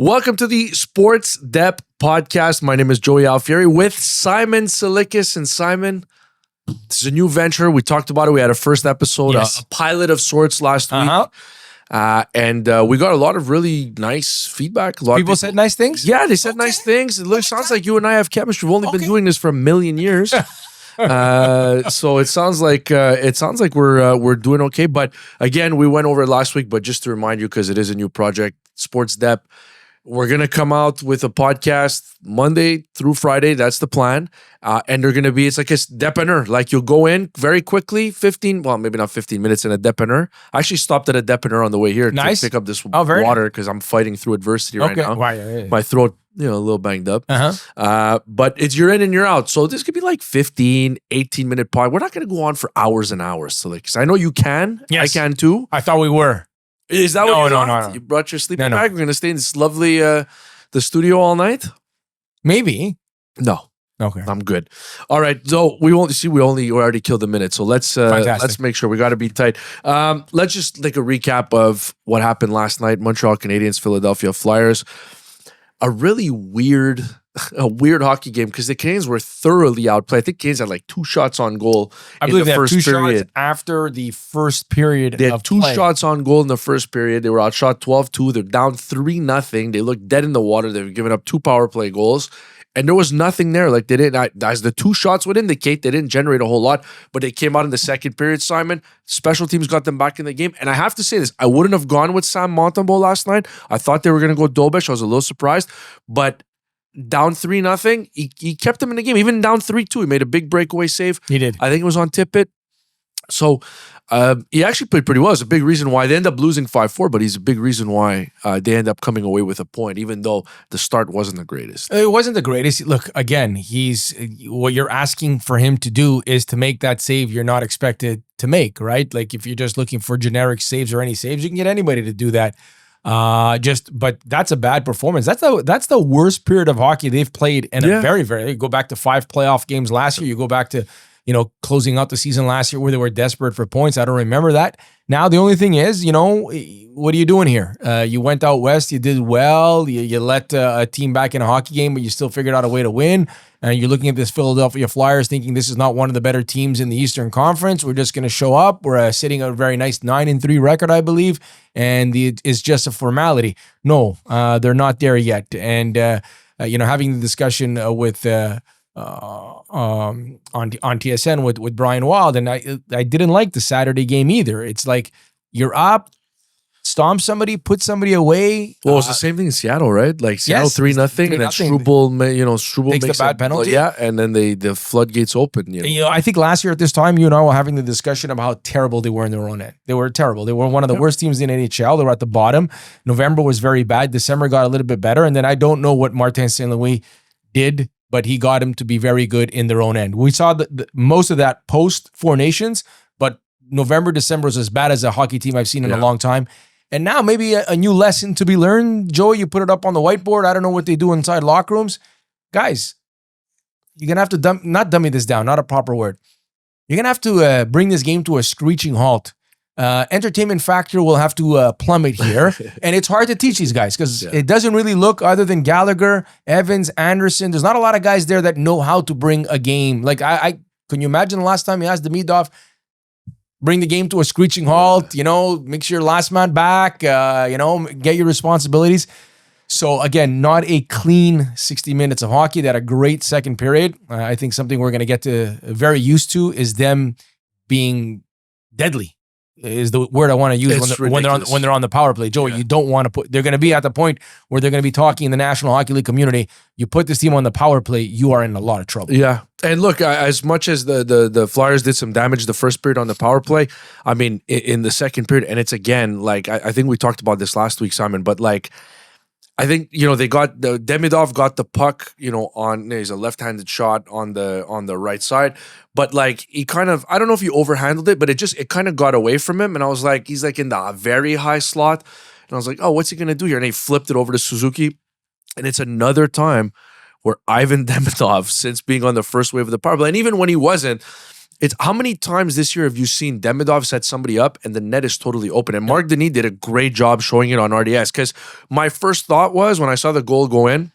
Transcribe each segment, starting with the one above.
Welcome to the Sports Depth Podcast. My name is Joey Alfieri with Simon Tsalikis. And Simon, this is a new venture. We talked about it. We had a first episode, a pilot of sorts last week. And we got a lot of really nice feedback. A lot of people said nice things? Yeah, they said nice things. It sounds like you and I have chemistry. We've only been doing this for a million years. So it sounds like we're doing okay. But again, we went over it last week. But just to remind you, because it is a new project, Sports Depth, we're gonna come out with a podcast Monday through Friday. That's the plan. And they're gonna be, it's like a dépanneur. Like you'll go in very quickly, maybe not 15 minutes in a dépanneur. I actually stopped at a dépanneur on the way here to pick up this water because I'm fighting through adversity right now. My throat, a little banged up. But it's you're in and you're out. So this could be like 15, 18-minute pod. We're not gonna go on for hours and hours. So like, I know you can. Yes. I can too. I thought we were. Is that what no. You brought your sleeping bag? We're going to stay in this lovely the studio all night? Maybe. No. Okay. I'm good. All right. So we already killed a minute. So let's make sure we got to be tight. Let's just take a recap of what happened last night. Montreal Canadiens, Philadelphia Flyers. A really weird hockey game because the Canadiens were thoroughly outplayed. I think Canadiens had like 2 shots on goal in the first period. Shots after the first period. They had 2 shots on goal in the first period. They were outshot 12-2. They're down 3-0. They looked dead in the water. They were giving up 2 power play goals. And there was nothing there. Like they didn't, as the 2 shots would indicate, they didn't generate a whole lot, but they came out in the second period, Simon. Special teams got them back in the game. And I have to say this, I wouldn't have gone with Sam Montembeault last night. I thought they were going to go Dobish. I was a little surprised. But down 3-0, he kept them in the game. Even down 3-2, he made a big breakaway save. He did. I think it was on Tippett. So he actually played pretty well. It's a big reason why they end up losing 5-4, but he's a big reason why they end up coming away with a point, even though the start wasn't the greatest. It wasn't the greatest. Look, again, what you're asking for him to do is to make that save you're not expected to make, right? Like if you're just looking for generic saves or any saves, you can get anybody to do that. But that's a bad performance. That's the worst period of hockey they've played in a very, very. You go back to 5 playoff games last year. You go back to closing out the season last year where they were desperate for points. I don't remember that. Now, the only thing is, what are you doing here? You went out west. You did well. You let a team back in a hockey game, but you still figured out a way to win. And you're looking at this Philadelphia Flyers thinking this is not one of the better teams in the Eastern Conference. We're just going to show up. We're sitting at a very nice 9-3 record, I believe. And it's just a formality. No, they're not there yet. And, having the discussion with... on TSN with Brian Wild, and I didn't like the Saturday game either. It's like you're up, stomp somebody, put somebody away. Well, it's the same thing in Seattle, right? Like Seattle 3-0, and then Struble makes makes the bad penalty. And then the floodgates open. I think last year at this time, you and I were having the discussion about how terrible they were in their own end. They were terrible. They were one of the worst teams in NHL. They were at the bottom. November was very bad. December got a little bit better, and then I don't know what Martin St. Louis did, but he got him to be very good in their own end. We saw most of that post 4 Nations, but November, December was as bad as a hockey team I've seen in a long time. And now maybe a new lesson to be learned. Joey, you put it up on the whiteboard. I don't know what they do inside locker rooms. Guys, you're going to have to not dummy this down, not a proper word. You're going to have to bring this game to a screeching halt. Entertainment factor will have to plummet here. And it's hard to teach these guys because it doesn't really look, other than Gallagher, Evans, Anderson, there's not a lot of guys there that know how to bring a game. Like, can you imagine the last time he asked Demidov, bring the game to a screeching halt, make sure your last man back, get your responsibilities. So again, not a clean 60 minutes of hockey. They had a great second period. I think something we're going to get to very used to is them being deadly. Is the word I want to use when they're on the power play. Joey, you don't want to they're going to be at the point where they're going to be talking in the National Hockey League community. You put this team on the power play, you are in a lot of trouble. Yeah. And look, as much as the Flyers did some damage the first period on the power play, I mean, in the second period, and it's again, like, I think we talked about this last week, Simon, but like, I think, they got Demidov got the puck, on he's a left-handed shot on the right side. But like he kind of, I don't know if he overhandled it, but it kind of got away from him. And I was like, he's like in the very high slot. And I was like, oh, what's he gonna do here? And he flipped it over to Suzuki. And it's another time where Ivan Demidov, since being on the first wave of the power play, and even when he wasn't, It's how many times this year have you seen Demidov set somebody up and the net is totally open? And Mark Denis did a great job showing it on RDS, because my first thought was when I saw the goal go in,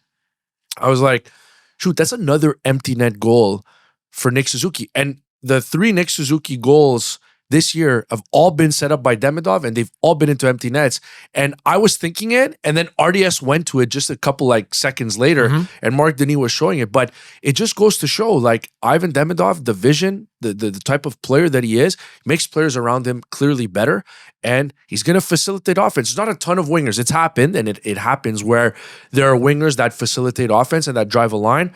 I was like, shoot, that's another empty net goal for Nick Suzuki. And the 3 Nick Suzuki goals this year have all been set up by Demidov, and they've all been into empty nets. And I was thinking it, and then RDS went to it just a couple seconds later, and Mark Denis was showing it. But it just goes to show, Ivan Demidov, the vision, the type of player that he is, makes players around him clearly better, and he's going to facilitate offense. There's not a ton of wingers. It's happened, and it happens where there are wingers that facilitate offense and that drive a line.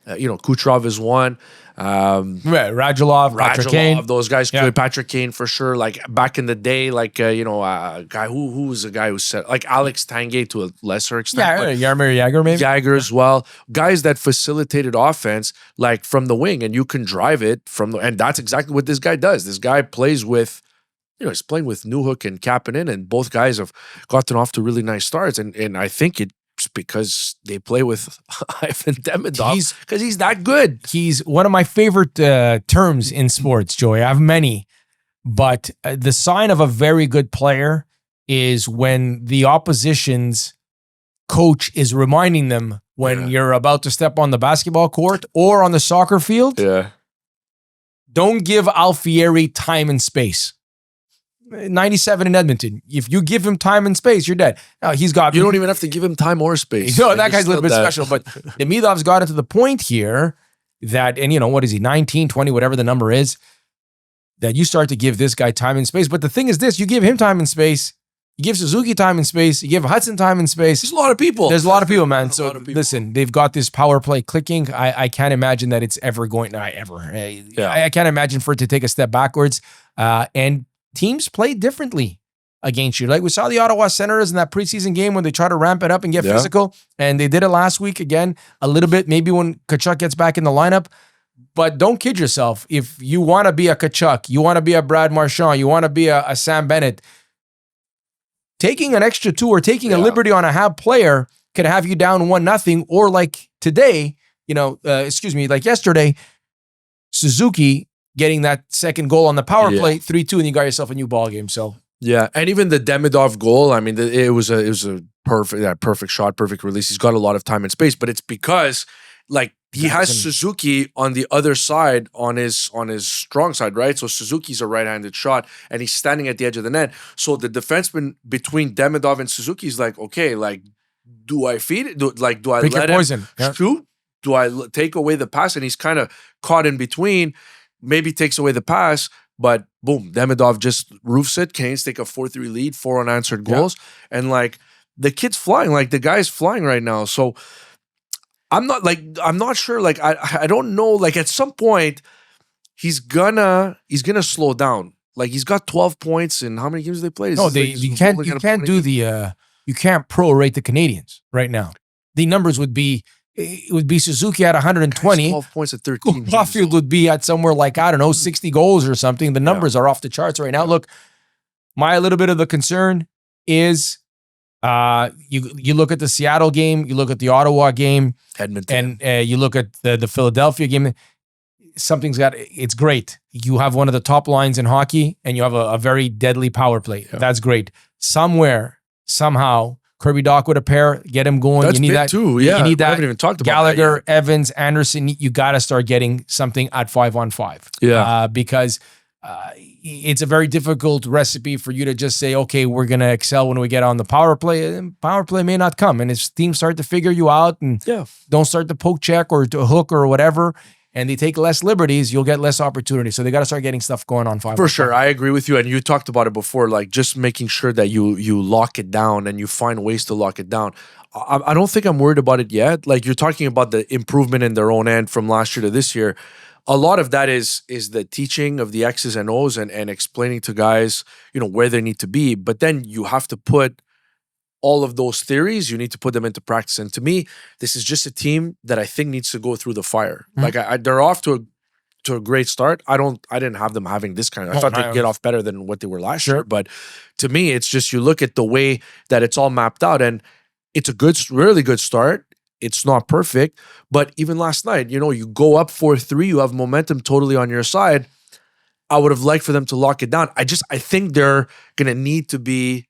Kucherov is one. Radulov, Patrick Kane. Those guys could. Patrick Kane for sure. Back in the day, a guy who was a guy who said Alex Tanguay to a lesser extent. Jaromir Jagr maybe. Jagr as well. Guys that facilitated offense from the wing, and you can drive it and that's exactly what this guy does. This guy plays with, he's playing with Newhook and Kapanen, and both guys have gotten off to really nice starts. And I think it's because they play with Ivan Demidov, because he's that good. He's one of my favorite terms in sports, Joey. I have many, but the sign of a very good player is when the opposition's coach is reminding them when you're about to step on the basketball court or on the soccer field. Yeah. Don't give Alfieri time and space. 97 in Edmonton. If you give him time and space, you're dead. Now he's got. You don't even have to give him time or space. No, that guy's a little bit special. But Demidov's got it to the point here that, and what is he, 19, 20, whatever the number is, that you start to give this guy time and space. But the thing is this: you give him time and space, you give Suzuki time and space, you give Hudson time and space. There's a lot of people. There's a lot of people, man. So listen, they've got this power play clicking. I can't imagine that it's ever going. I can't imagine for it to take a step backwards. And teams play differently against you. Like we saw the Ottawa Senators in that preseason game when they try to ramp it up and get physical, and they did it last week again a little bit, maybe when Tkachuk gets back in the lineup. But don't kid yourself. If you want to be a Tkachuk, you want to be a Brad Marchand, you want to be a Sam Bennett, taking an extra 2 or taking a liberty on a Hab player could have you down 1-0, or like today, like yesterday, Suzuki getting that second goal on the power play, 3-2, and you got yourself a new ball game. So and even the Demidov goal, I mean, it was a perfect shot, perfect release. He's got a lot of time and space, but it's because he has Suzuki on the other side, on his strong side, right? So Suzuki's a right-handed shot, and he's standing at the edge of the net. So the defenseman between Demidov and Suzuki is okay, do I feed it? Do I let him shoot? Do I take away the pass? And he's kind of caught in between. Maybe takes away the pass, but boom, Demidov just roofs it. Canes take a 4-3 lead, 4 unanswered goals. And the kid's flying, the guy's flying right now. So I'm not sure. I don't know. At some point, he's gonna slow down. He's got 12 points in how many games they played? No, you can't you can't prorate the Canadiens right now. The numbers would be. It would be Suzuki at 120. 12 points at 13. Caulfield would be at somewhere 60 goals or something. The numbers are off the charts right now. Look, my little bit of the concern is you look at the Seattle game, you look at the Ottawa game, Edmonton, and you look at the Philadelphia game. It's great. You have one of the top lines in hockey, and you have a very deadly power play. Yeah. That's great. Somewhere, somehow, Kirby Dach with a pair, get him going. That's you need big that too. Yeah, you need that. I haven't even talked about Gallagher, Evans, Anderson. You got to start getting something at 5-on-5. Yeah, because it's a very difficult recipe for you to just say, okay, we're gonna excel when we get on the power play. And power play may not come, and if teams start to figure you out and don't start to poke check or to hook or whatever, and they take less liberties, you'll get less opportunity. So they got to start getting stuff going on 5. For sure. I agree with you. And you talked about it before, just making sure that you lock it down and you find ways to lock it down. I don't think I'm worried about it yet. You're talking about the improvement in their own end from last year to this year. A lot of that is the teaching of the X's and O's and explaining to guys, where they need to be. But then you have to put all of those theories, you need to put them into practice. And to me, this is just a team that I think needs to go through the fire. They're off to a great start. I didn't have them having this kind of. I thought they'd get off better than what they were last year. But to me, it's just you look at the way that it's all mapped out, and it's a really good start. It's not perfect, but even last night, you go up 4-3, you have momentum totally on your side. I would have liked for them to lock it down. I think they're gonna need to be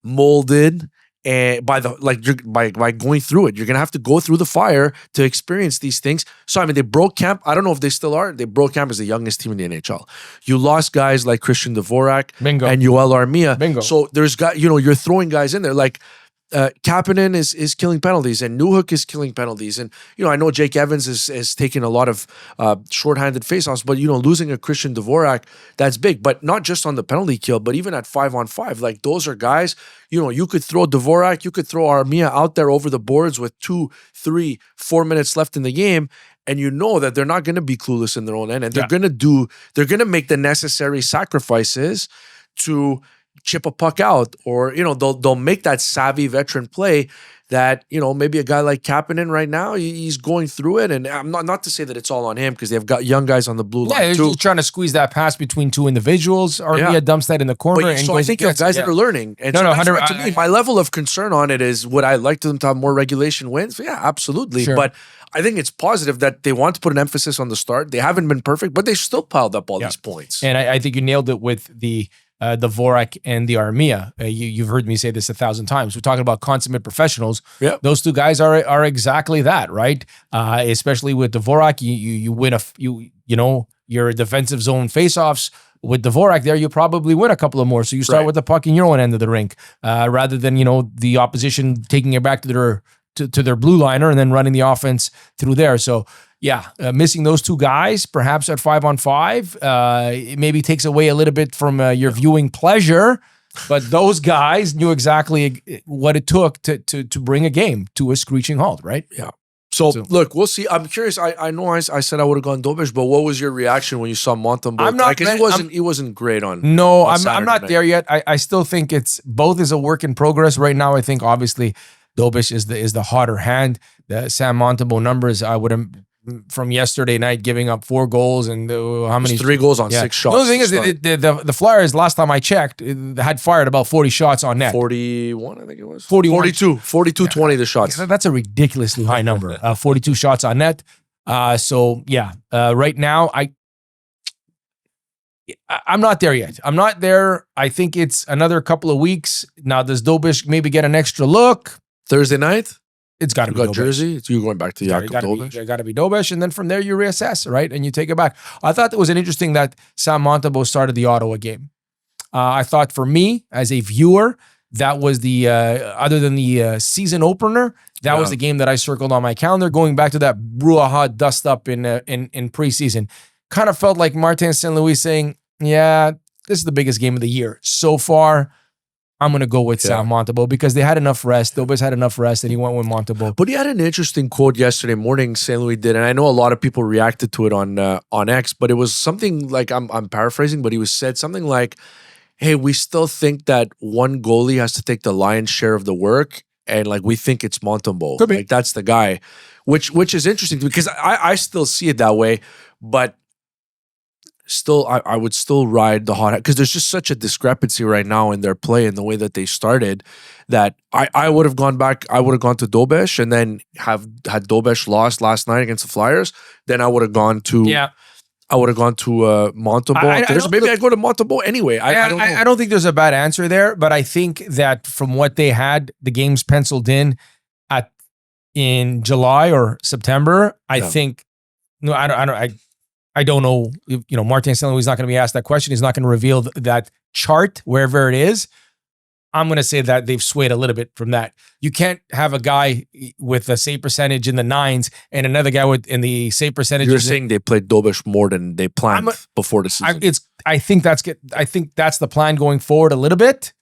molded and by going through it. You're gonna have to go through the fire to experience these things. So I mean, they broke camp. I don't know if they still are. They broke camp as the youngest team in the NHL. You lost guys like Christian Dvorak Bingo. and Yoel Armia. Bingo. So there's you're throwing guys in there like. Kapanen is killing penalties, and Newhook is killing penalties, and I know Jake Evans is taking a lot of shorthanded faceoffs, but losing a Christian Dvorak, that's big. But not just on the penalty kill, but even at 5-on-5, like those are guys. You could throw Dvorak, you could throw Armia out there over the boards with 2, 3, 4 minutes left in the game, and you know that they're not going to be clueless in their own end, and they're going to make the necessary sacrifices to chip a puck out, or they'll make that savvy veteran play that maybe a guy like Kapanen right now, he's going through it, and I'm not to say that it's all on him because they've got young guys on the blue line too. He's trying to squeeze that pass between two individuals. Armia dumps that in the corner, so I think you have guys that are learning. And to me, my level of concern on it is, would I like them to have more regulation wins? Yeah, absolutely. Sure. But I think it's positive that they want to put an emphasis on the start. They haven't been perfect, but they still piled up all these points. And I think you nailed it with the Dvorak and the Armia. You've heard me say this 1,000 times. We're talking about consummate professionals. Yeah. Those two guys are exactly that, right? Especially with Dvorak, you win your defensive zone faceoffs. With Dvorak there, you probably win a couple of more. So you start with the puck in your own end of the rink, rather than the opposition taking it back to their blue liner and then running the offense through there. So missing those two guys, perhaps at 5-on-5, it maybe takes away a little bit from your viewing pleasure. But those guys knew exactly what it took to bring a game to a screeching halt, right? Yeah. So look, we'll see. I'm curious. I know I said I would have gone Dobish, but what was your reaction when you saw Montembeault? Because he wasn't great on. No, I'm not there yet. I still think it's both is a work in progress right now. I think obviously Dobish is the hotter hand. The Sam Montembeault numbers, I would have. From yesterday night, giving up 4 goals and how many? 3 goals on 6 shots. The thing is, the Flyers, last time I checked, had fired about 40 shots on net. 41, I think it was. 42, 20 the shots. That's a ridiculously high number. 42 shots on net. Right now, I'm not there yet. I'm not there. I think it's another couple of weeks. Now, does Dobish maybe get an extra look? Thursday night? It's got to be Dobish. Jersey. It's you going back to Jakub Dobish. It got to be Dobish, and then from there you reassess, right? And you take it back. I thought it was interesting that Sam Montembeault started the Ottawa game. I thought for me as a viewer, that was the other than the season opener, that was the game that I circled on my calendar. Going back to that brouhaha dust up in preseason, kind of felt like Martin St. Louis saying, "Yeah, this is the biggest game of the year so far. I'm going to go with Sam Montembeault because they had enough rest. Dobis had enough rest, and he went with Montembeault." But he had an interesting quote yesterday morning, St. Louis did, and I know a lot of people reacted to it on X, but it was something like, I'm paraphrasing, but he said something like, "Hey, we still think that one goalie has to take the lion's share of the work, and like we think it's Montembeault. Like that's the guy," which is interesting because I still see it that way, but still, I would still ride the hot hat because there's just such a discrepancy right now in their play and the way that they started that I would have gone back. I would have gone to Dobish, and then had Dobish lost last night against the Flyers, then I would have gone to Montembeault. Maybe I go to Montembeault anyway. I don't know. I don't think there's a bad answer there, but I think that from what they had, the games penciled in July or September, I think I don't know. Martin St. Louis is not going to be asked that question. He's not going to reveal that chart wherever it is. I'm going to say that they've swayed a little bit from that. You can't have a guy with a save percentage in the 9s and another guy in the save percentage. You're saying they played Dobish more than they planned before the season. I think that's the plan going forward a little bit.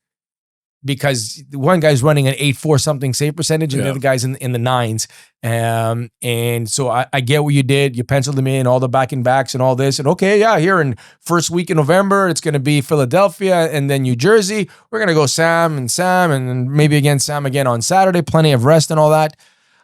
Because one guy's running an 8.4 something save percentage and the other guy's in the 9s. And so I get what you did. You penciled them in, all the back and backs and all this. And here in first week in November, it's going to be Philadelphia and then New Jersey. We're going to go Sam and then maybe again Sam again on Saturday. Plenty of rest and all that.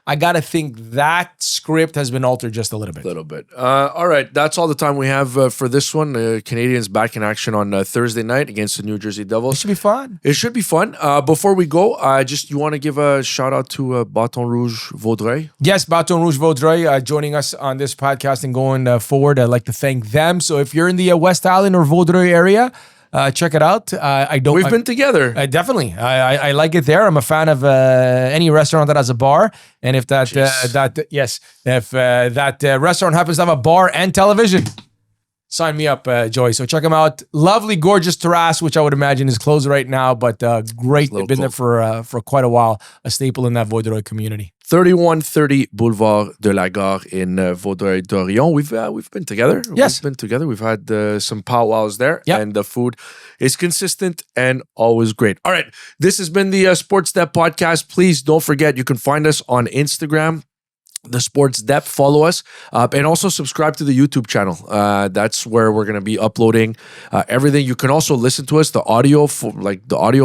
I got to think that script has been altered just a little bit. All right. That's all the time we have for this one. Canadians back in action on Thursday night against the New Jersey Devils. It should be fun. It should be fun. Before we go, you want to give a shout out to Bâton Rouge Vaudreuil? Yes, Bâton Rouge Vaudreuil joining us on this podcast and going forward. I'd like to thank them. So if you're in the West Island or Vaudreuil area, check it out. We've been together. Definitely. I like it there. I'm a fan of any restaurant that has a bar. And if that restaurant happens to have a bar and television, sign me up, Joey. So check them out. Lovely, gorgeous terrace, which I would imagine is closed right now, but great. They've been there for quite a while. A staple in that Vaudreuil community. 3130 Boulevard de la Gare in Vaudreuil-Dorion. We've been together. Yes. We've been together. We've had some powwows there. Yep. And the food is consistent and always great. All right. This has been the Sports Depth Podcast. Please don't forget, you can find us on Instagram, The Sports Depth. Follow us and also subscribe to the YouTube channel. That's where we're going to be uploading everything. You can also listen to us, the audio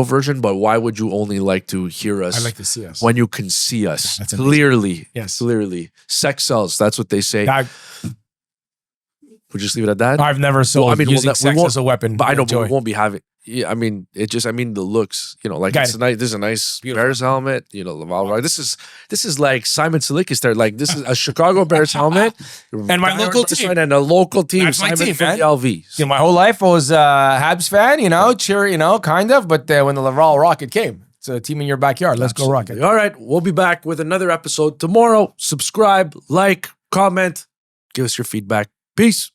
version, but why would you only like to hear us? I like to see us. When you can see us That's clearly. Yes. Clearly. Sex sells. That's what they say. We'll just leave it at that. I've never sold using sex as a weapon. But I know, Joey. but we won't be having. Yeah, I mean, the looks, like Got it's a nice. This is a nice Bears helmet, Laval. Right? This is like Simon Tsalikis there. Like this is a Chicago Bears helmet, and my local team, and a local team. That's my Simon team, from man. the LV. My whole life I was a Habs fan, cheer, kind of. But when the Laval Rocket came, it's a team in your backyard. Let's go Rocket. All right, we'll be back with another episode tomorrow. Subscribe, like, comment, give us your feedback. Peace.